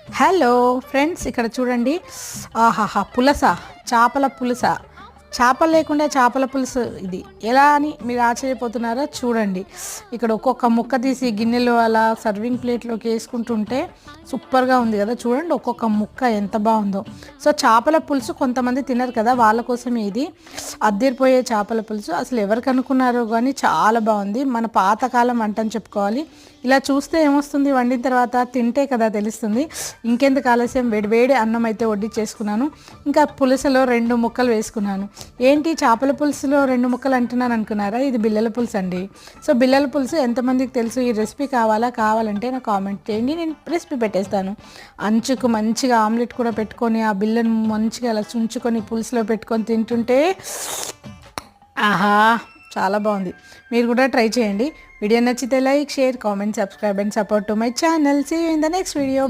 Hello friends, ఇక్కడ చూడండి. ఆహాహా, పులస, చేపల పులస. చేపలు లేకుండా చేపల పులుసు ఇది ఎలా అని మీరు ఆశ్చర్యపోతున్నారో చూడండి. ఇక్కడ ఒక్కొక్క ముక్క తీసి గిన్నెలో అలా సర్వింగ్ ప్లేట్లోకి వేసుకుంటుంటే సూపర్గా ఉంది కదా. చూడండి ఒక్కొక్క ముక్క ఎంత బాగుందో. సో చేపల పులుసు కొంతమంది తినరు కదా, వాళ్ళ కోసమే ఇది అద్దరిపోయే చేపల పులుసు. అసలు ఎవరికి అనుకున్నారో కానీ చాలా బాగుంది. మన పాతకాలం వంట అని చెప్పుకోవాలి. ఇలా చూస్తే ఏమొస్తుంది, వండిన తర్వాత తింటే కదా తెలుస్తుంది. ఇంకెందుకు ఆలస్యం, వేడి అన్నం అయితే వడ్డీ చేసుకున్నాను. ఇంకా పులుసులో 2 ముక్కలు వేసుకున్నాను. ఏంటి చేపల పులుసులో 2 ముక్కలు అంటున్నాను అనుకున్నారా? ఇది బిళ్ళల పులుసు అండి. సో బిళ్ళల పులుసు ఎంతమందికి తెలుసు? ఈ రెసిపీ కావాలంటే నాకు కామెంట్ చేయండి, నేను రెసిపీ పెట్టేస్తాను. అంచుకు మంచిగా ఆమ్లెట్ కూడా పెట్టుకొని ఆ బిళ్ళను మంచిగా అలా చుంచుకొని పులుసులో పెట్టుకొని తింటుంటే ఆహా, చాలా బాగుంది. మీరు కూడా ట్రై చేయండి. వీడియో నచ్చితే like, share, comment, subscribe and support to my channel. See you in the next video.